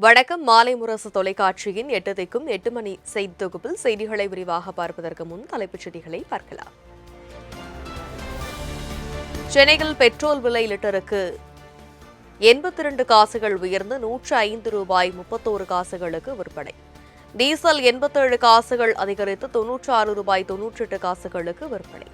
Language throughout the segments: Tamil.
வணக்கம். மாலை முரசு தொலைக்காட்சியின் 8 திக்கும் 8 மணி செய்தி தொகுப்பில் செய்திகளை விரிவாக பார்ப்பதற்கு முன் தலைப்புச் செய்திகளை பார்க்கலாம். சென்னையில் பெட்ரோல் விலை லிட்டருக்கு 82 காசுகள் உயர்ந்து ₹105.31 காசுகளுக்கு விற்பனை. டீசல் 87 காசுகள் அதிகரித்து ₹96.98 காசுகளுக்கு விற்பனை.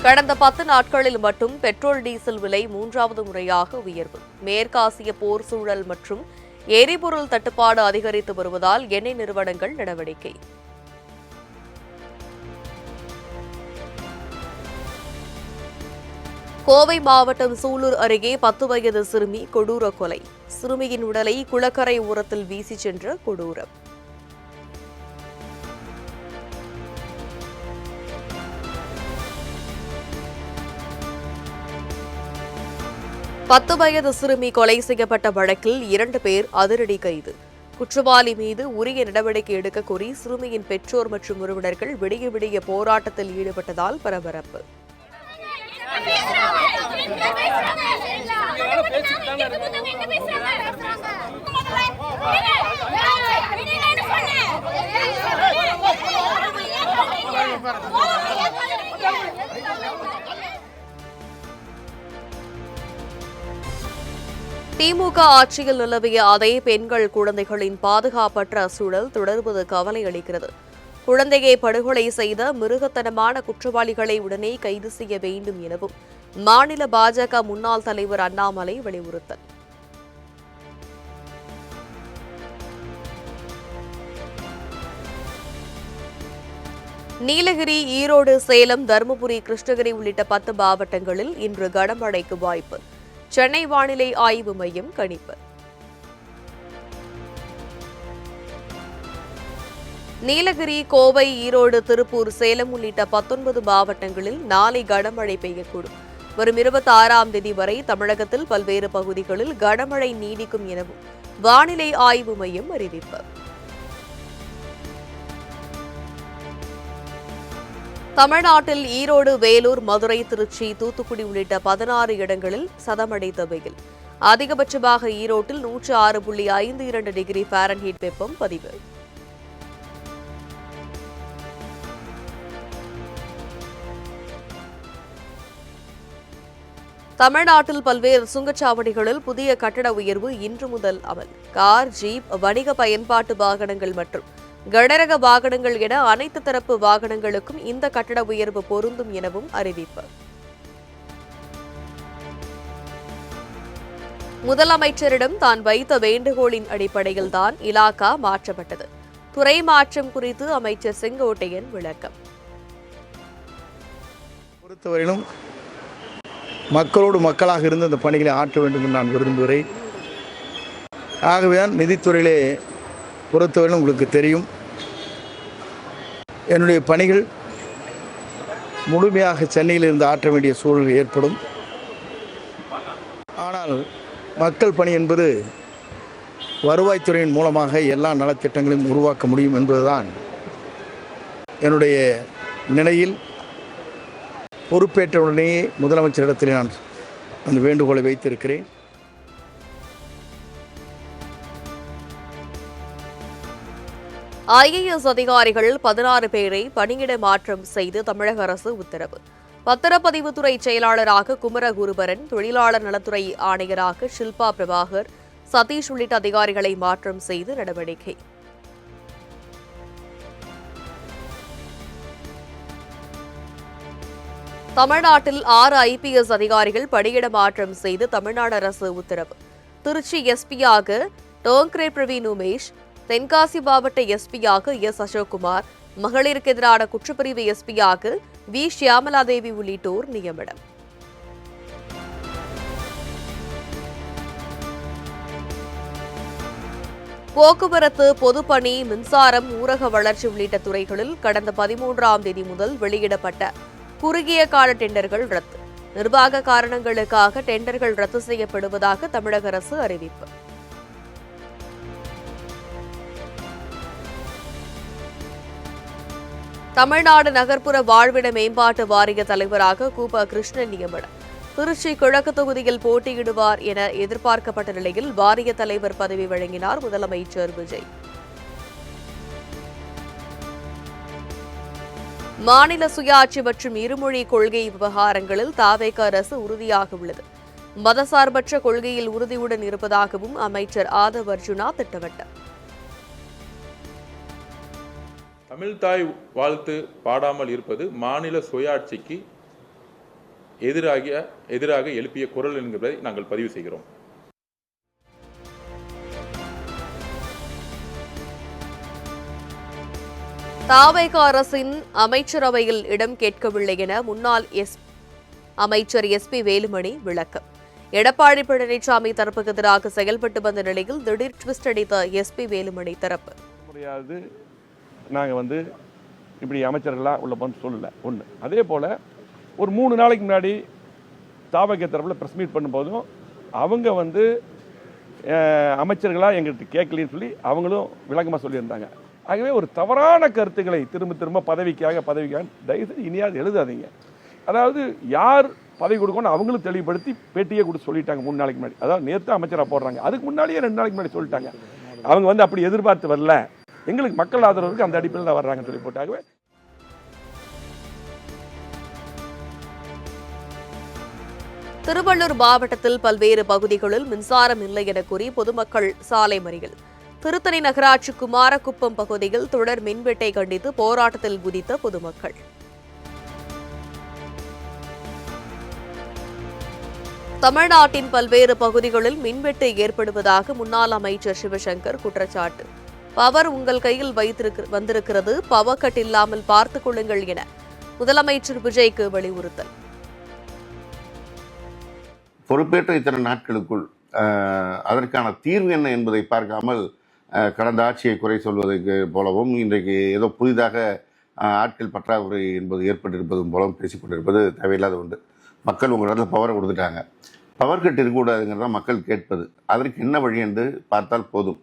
கடந்த 10 நாட்களில் மட்டும் பெட்ரோல் டீசல் விலை 3வது முறையாக உயர்வு. மேற்காசிய போர் சூழல் மற்றும் எரிபொருள் தட்டுப்பாடு அதிகரித்து வருவதால் எண்ணெய் நிறுவனங்கள் நடவடிக்கை. கோவை மாவட்டம் சூலூர் அருகே 10 வயது சிறுமி கொடூர கொலை. சிறுமியின் உடலை குளக்கரை ஓரத்தில் வீசி சென்ற கொடூரம். பத்து வயது சிறுமி கொலை செய்யப்பட்ட வழக்கில் 2 பேர் அதிரடி கைது. குற்றவாளி மீது உரிய நடவடிக்கை எடுக்க கோரி சிறுமியின் பெற்றோர் மற்றும் உறவினர்கள் விடிய விடிய போராட்டத்தில் ஈடுபட்டதால் பரபரப்பு. திமுக ஆட்சியில் நிலவிய அதே பெண்கள் குழந்தைகளின் பாதுகாப்பற்ற சூழல் தொடர்வது கவலை அளிக்கிறது. குழந்தையை படுகொலை செய்த மிருகத்தனமான குற்றவாளிகளை உடனே கைது செய்ய வேண்டும் எனவும் மாநில பாஜக முன்னாள் தலைவர் அண்ணாமலை வலியுறுத்தல். நீலகிரி, ஈரோடு, சேலம், தருமபுரி, கிருஷ்ணகிரி உள்ளிட்ட 10 மாவட்டங்களில் இன்று கனமழைக்கு வாய்ப்பு. சென்னை வானிலை ஆய்வு மையம் கணிப்பு. நீலகிரி, கோவை, ஈரோடு, திருப்பூர், சேலம் உள்ளிட்ட 19 மாவட்டங்களில் நாளை கனமழை பெய்யக்கூடும். வரும் 26ஆம் தேதி வரை தமிழகத்தில் பல்வேறு பகுதிகளில் கனமழை நீடிக்கும் எனவும் வானிலை ஆய்வு மையம் அறிவிப்பு. தமிழ்நாட்டில் ஈரோடு, வேலூர், மதுரை, திருச்சி, தூத்துக்குடி உள்ளிட்ட 16 இடங்களில் சதமடைந்த வெயில். அதிகபட்சமாக ஈரோட்டில் 106.52 டிகிரி ஃபாரன்ஹீட் வெப்பம் பதிவு. தமிழ்நாட்டில் பல்வேறு சுங்கச்சாவடிகளில் புதிய கட்டட உயர்வு இன்று முதல் அமல். கார், ஜீப், வணிக பயன்பாட்டு வாகனங்கள் மற்றும் கனரக வாகனங்கள் என அனைத்து தரப்பு வாகனங்களுக்கும் இந்த கட்டட உயர்வு பொருந்தும் எனவும் அறிவிப்பு. முதலமைச்சரிடம் தான் வைத்த வேண்டுகோளின் அடிப்படையில் தான் இலாகா மாற்றப்பட்டது. துறை மாற்றம் குறித்து அமைச்சர் செங்கோட்டையன் விளக்கம். பொறுத்தவரையிலும் மக்களோடு மக்களாக இருந்து அந்த பணிகளை ஆற்ற வேண்டும் என்று நான் விரும்புகிறேன். ஆகவேதான் நிதித்துறையிலே பொறுத்தவரையிலும் உங்களுக்கு தெரியும், என்னுடைய பணிகள் முழுமையாக சென்னையில் இருந்து ஆற்ற வேண்டிய சூழல் ஏற்படும். ஆனால் மக்கள் பணி என்பது வருவாய்த்துறையின் மூலமாக எல்லா நலத்திட்டங்களையும் உருவாக்க முடியும் என்பதுதான் என்னுடைய நிலையில். பொறுப்பேற்றவுடனேயே முதலமைச்சரிடத்தில் நான் அந்த வேண்டுகோளை வைத்திருக்கிறேன். IAS அதிகாரிகள் 16 பேரை பணியிட மாற்றம் செய்து தமிழக அரசு உத்தரவு. பத்திரப்பதிவுத்துறை செயலாளராக குமரகுருபரன், தொழிலாளர் நலத்துறை ஆணையராக ஷில்பா பிரபாகர், சதீஷ் உள்ளிட்ட அதிகாரிகளை மாற்றம் செய்து நடவடிக்கை. தமிழ்நாட்டில் 6 IPS அதிகாரிகள் பணியிட மாற்றம் செய்து தமிழ்நாடு அரசு உத்தரவு. திருச்சி எஸ்பியாக டோங்க்ரே பிரவீன் உமேஷ், தென்காசி மாவட்ட எஸ்பியாக அசோக்குமார், மகளிருக்கு எதிரான குற்றப்பிரிவு எஸ்பியாக வி ஷியாமலாதேவி உள்ளிட்டோர் நியமனம். போக்குவரத்து, பொதுப்பணி, மின்சாரம், ஊரக வளர்ச்சி உள்ளிட்ட துறைகளில் கடந்த 13ஆம் தேதி முதல் வெளியிடப்பட்ட குறுகிய கால டெண்டர்கள் ரத்து. நிர்வாக காரணங்களுக்காக டெண்டர்கள் ரத்து செய்யப்படுவதாக தமிழக அரசு அறிவிப்பு. தமிழ்நாடு நகர்ப்புற வாழ்விட மேம்பாட்டு வாரிய தலைவராக கூப கிருஷ்ணன் நியமனம். திருச்சி கிழக்கு தொகுதியில் போட்டியிடுவார் என எதிர்பார்க்கப்பட்ட நிலையில் வாரிய தலைவர் பதவி வழங்கினார் முதலமைச்சர் விஜய். மாநில சுயாட்சி மற்றும் இருமொழி கொள்கை விவகாரங்களில் தவேக அரசு உறுதியாக உள்ளது. மதசார்பற்ற கொள்கையில் உறுதியுடன் இருப்பதாகவும் அமைச்சர் ஆதவ் அர்ஜுனா திட்டவட்டார். தமிழ்தாய் வாழ்த்து பாடாமல் இருப்பது மாநில சுயாட்சிக்கு எதிராக எழுப்பிய குரல் என்கிறதை நாங்கள் பதிவு செய்கிறோம். தவேக அரசின் அமைச்சரவையில் இடம் கேட்கவில்லை என முன்னாள் அமைச்சர் SP வேலுமணி விளக்கம். எடப்பாடி பழனிசாமி தரப்புக்கு எதிராக செயல்பட்டு வந்த நிலையில் திடீர் ட்விஸ்ட் அடித்த SP வேலுமணி தரப்பு. நாங்கள் இப்படி அமைச்சர்களாக உள்ள போன்னு சொல்லலை ஒன்று. அதே போல் ஒரு 3 நாளைக்கு முன்னாடி தவேக தரப்பில் ப்ரெஸ் மீட் பண்ணும்போதும் அவங்க அமைச்சர்களாக எங்கள்கிட்ட கேட்கலன்னு சொல்லி அவங்களும் விளக்கமாக சொல்லியிருந்தாங்க. ஆகவே ஒரு தவறான கருத்துக்களை திரும்ப பதவிக்காக தயவுசெய்து இனியாவது எழுதாதீங்க. அதாவது யார் பதவி கொடுக்கணும் அவங்களும் தெளிவுபடுத்தி பேட்டியே கொடுத்து சொல்லிட்டாங்க 3 நாளைக்கு முன்னாடி. அதாவது நேற்று அமைச்சராக போடுறாங்க, அதுக்கு முன்னாடியே 2 நாளைக்கு முன்னாடி சொல்லிட்டாங்க. அவங்க அப்படி எதிர்பார்த்து வரல, எங்களுக்கு மக்கள் ஆதரவு இருக்கு, அந்த அடிப்படையில் தான் வர்றாங்கன்னு சொல்லி போட்டாகவே. திருவள்ளூர் மாவட்டத்தில் பல்வேறு பகுதிகளில் மின்சாரம் இல்லை என கூறி பொதுமக்கள் சாலை மறியல். திருத்தணி நகராட்சி குமாரகுப்பம் பகுதியில் தொடர் மின்வெட்டை கண்டித்து போராட்டத்தில் குதித்த பொதுமக்கள். தமிழ்நாட்டின் பல்வேறு பகுதிகளில் மின்வெட்டு ஏற்படுவதாக முன்னாள் அமைச்சர் சிவசங்கர் குற்றச்சாட்டு. பவர் உங்கள் கையில் வந்திருக்கிறது, பவர் கட் இல்லாமல் பார்த்துக் கொள்ளுங்கள் என முதலமைச்சர் விஜய்க்கு வலியுறுத்தல். பொறுப்பேற்ற இத்தனை நாட்களுக்குள் அதற்கான தீர்வு என்ன என்பதை பார்க்காமல் கடந்த ஆட்சியை குறை சொல்வதற்கு போலவும் இன்றைக்கு ஏதோ புதிதாக ஆட்கள் பற்றாக்குறை என்பது ஏற்பட்டிருப்பதும் போலவும் பேசிக்கொண்டிருப்பது தேவையில்லாத ஒன்று. மக்கள் உங்கள் இடத்துல பவரை கொடுத்துட்டாங்க, பவர் கட் இருக்கக்கூடாதுங்கிறத மக்கள் கேட்பது. அதற்கு என்ன வழி என்று பார்த்தால் போதும்.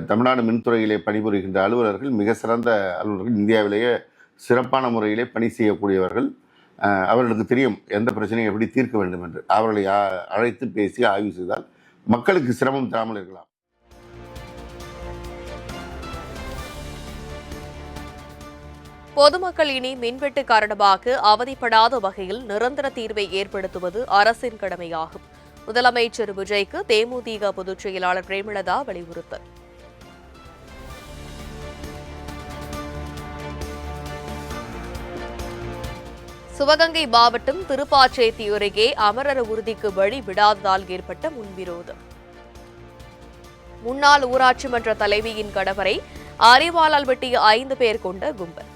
தமிழ்நாடு மின்துறையிலே பணிபுரிகின்ற அலுவலர்கள் மிக சிறந்த அலுவலர்கள், இந்தியாவிலேயே சிறப்பான முறையிலே பணி செய்யக்கூடியவர்கள். அவர்களுக்கு தெரியும் எந்த பிரச்சனையை எப்படி தீர்க்க வேண்டும் என்று. அவர்களை அழைத்து பேசி ஆய்வு செய்தால் மக்களுக்கு சிரமம் தராமல் இருக்கலாம். பொதுமக்கள் இனி மின்வெட்டு காரணமாக அவதிப்படாத வகையில் நிரந்தர தீர்வை ஏற்படுத்துவது அரசின் கடமையாகும். முதலமைச்சர் விஜய்க்கு தேமுதிக பொதுச் செயலாளர் பிரேமலதா வலியுறுத்தல். சிவகங்கை மாவட்டம் திருப்பாச்சேத்தி அருகே அமரர் ஊர்திக்கு வழி விடாததால் ஏற்பட்ட முன்விரோதம். முன்னாள் ஊராட்சி மன்ற தலைவியின் கணவரை அரிவாளால் வெட்டிய 5 பேர் கொண்ட கும்பல்.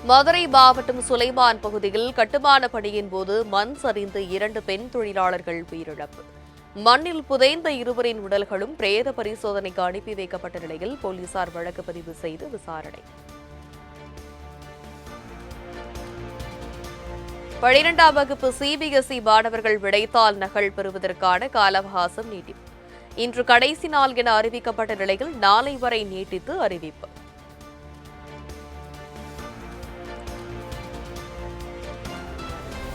மதுரை மாவட்டம் சுலைமான் பகுதியில் கட்டுமான பணியின் போது மண் சரிந்து 2 பெண் தொழிலாளர்கள் உயிரிழப்பு. மண்ணில் புதைந்த இருவரின் உடல்களும் பிரேத பரிசோதனைக்கு அனுப்பி வைக்கப்பட்ட நிலையில் போலீசார் வழக்கு பதிவு செய்து விசாரணை. 12ஆம் வகுப்பு CBSE மாணவர்கள் விடைத்தாள் நகல் பெறுவதற்கான கால அவகாசம் நீட்டிப்பு. இன்று கடைசி நாள் என அறிவிக்கப்பட்ட நிலையில் நாளை வரை நீட்டித்து அறிவிப்பு.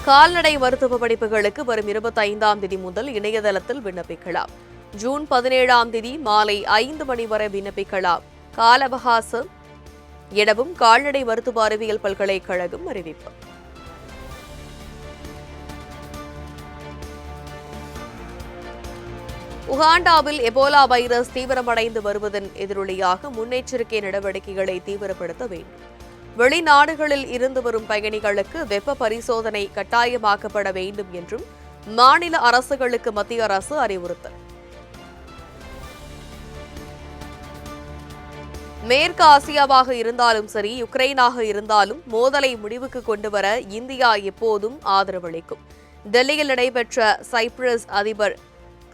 கால்நடை மருத்துவ படிப்புகளுக்கு வரும் 25ஆம் தேதி முதல் இணையதளத்தில் விண்ணப்பிக்கலாம். ஜூன் 17ஆம் தேதி மாலை 5 மணி வரை விண்ணப்பிக்கலாம். கால அவகாசம் எனவும் கால்நடை மருத்துவ அறிவியல் பல்கலைக்கழகம் அறிவிப்பு. உகாண்டாவில் எபோலா வைரஸ் தீவிரமடைந்து வருவதன் எதிரொலியாக முன்னெச்சரிக்கை நடவடிக்கைகளை தீவிரப்படுத்த வேண்டும். வெளிநாடுகளில் இருந்து வரும் பயணிகளுக்கு வெப்ப பரிசோதனை கட்டாயமாக்கப்பட வேண்டும் என்றும் மாநில அரசுகளுக்கு மத்திய அரசு அறிவுறுத்தல். மேற்கு ஆசியாவாக இருந்தாலும் சரி, யுக்ரைனாக இருந்தாலும் மோதலை முடிவுக்கு கொண்டுவர இந்தியா எப்போதும் ஆதரவளிக்கும். டெல்லியில் நடைபெற்ற சைப்ரஸ் அதிபர்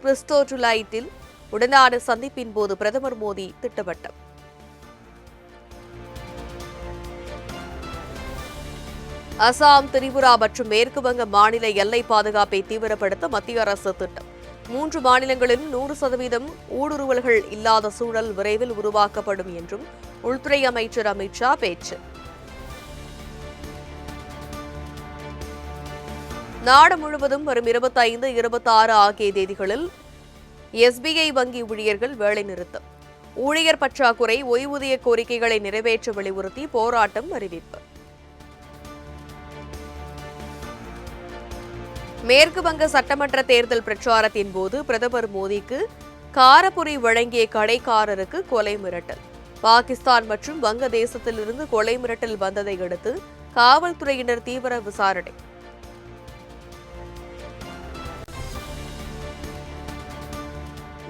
கிறிஸ்டோடுலைட்டில் உடனான சந்திப்பின் போது பிரதமர் மோடி திட்டவட்டம். அசாம், திரிபுரா மற்றும் மேற்கு வங்க மாநில எல்லை பாதுகாப்பை தீவிரப்படுத்த மத்திய அரசு திட்டம். 3 மாநிலங்களிலும் 100% ஊடுருவல்கள் இல்லாத சூழல் விரைவில் உருவாக்கப்படும் என்றும் உள்துறை அமைச்சர் அமித் ஷா பேச்சு. நாடு முழுவதும் வரும் 25, 26 ஆகிய தேதிகளில் SBI வங்கி ஊழியர்கள் வேலைநிறுத்தம். ஊழியர் பற்றாக்குறை, ஓய்வூதிய கோரிக்கைகளை நிறைவேற்ற வலியுறுத்தி போராட்டம் அறிவிப்பு. மேற்கு வங்க சட்டமன்ற தேர்தல் பிரச்சாரத்தின் போது பிரதமர் மோடிக்கு காரப்பொரி வழங்கிய கடைக்காரருக்கு கொலை மிரட்டல். பாகிஸ்தான் மற்றும் வங்கதேசத்திலிருந்து கொலை மிரட்டல் வந்ததை அடுத்து காவல்துறையினர் தீவிர விசாரணை.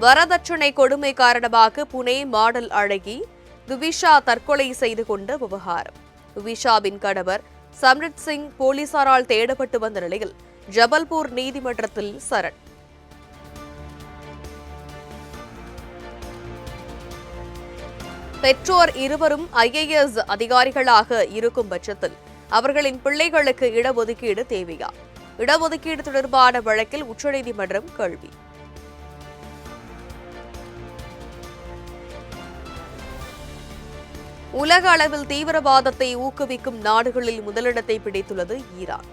வரதட்சணை கொடுமை காரணமாக புனே மாடல் அழகி துவிஷா தற்கொலை செய்து கொண்ட விவகாரம். துவிஷாவின் கணவர் சம்ரித் சிங் போலீசாரால் தேடப்பட்டு வந்த நிலையில் ஜபல்பூர் நீதிமன்றத்தில் சரண். பெற்றோர் இருவரும் IAS அதிகாரிகளாக இருக்கும் பட்சத்தில் அவர்களின் பிள்ளைகளுக்கு இடஒதுக்கீடு தேவையா? இடஒதுக்கீடு தொடர்பான வழக்கில் உச்சநீதிமன்றம் கேள்வி. உலக அளவில் தீவிரவாதத்தை ஊக்குவிக்கும் நாடுகளில் முதலிடத்தை பிடித்துள்ளது ஈரான்.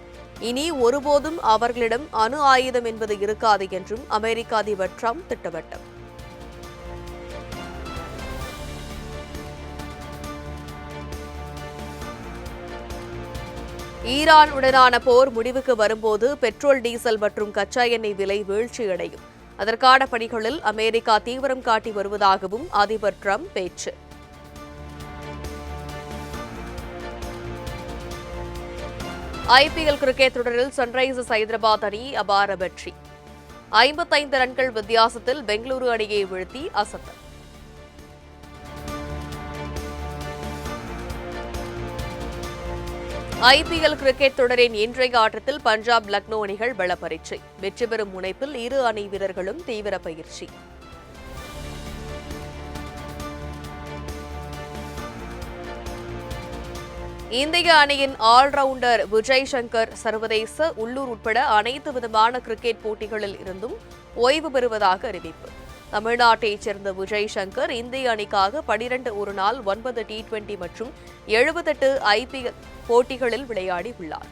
இனி ஒருபோதும் அவர்களிடம் அணு ஆயுதம் என்பது இருக்காது என்றும் அமெரிக்க அதிபர் ட்ரம்ப் திட்டவட்டம். ஈரான் உடனான போர் முடிவுக்கு வரும்போது பெட்ரோல், டீசல் மற்றும் கச்சா எண்ணெய் விலை வீழ்ச்சியடையும். அதற்கான பணிகளில் அமெரிக்கா தீவிரம் காட்டி வருவதாகவும் அதிபர் ட்ரம்ப் பேச்சு. IPL கிரிக்கெட் தொடரில் சன்ரைசர்ஸ் ஹைதராபாத் அணி அபார வெற்றி. 55 ரன்கள் வித்தியாசத்தில் பெங்களூரு அணியை வீழ்த்தி அசத்தல். IPL கிரிக்கெட் தொடரின் இன்றைய ஆட்டத்தில் பஞ்சாப், லக்னோ அணிகள் பல பரீட்சை. வெற்றி பெறும் முனைப்பில் இரு அணி வீரர்களும் தீவிர பயிற்சி. இந்திய அணியின் ஆல்ரவுண்டர் விஜய் சங்கர் சர்வதேச, உள்ளூர் உட்பட அனைத்து விதமான கிரிக்கெட் போட்டிகளில் இருந்தும் ஓய்வு பெறுவதாக அறிவிப்பு. தமிழ்நாட்டைச் சேர்ந்த விஜய் சங்கர் இந்திய அணிக்காக 12 ஒருநாள், 9 T20 மற்றும் 78 IPL போட்டிகளில் விளையாடி உள்ளார்.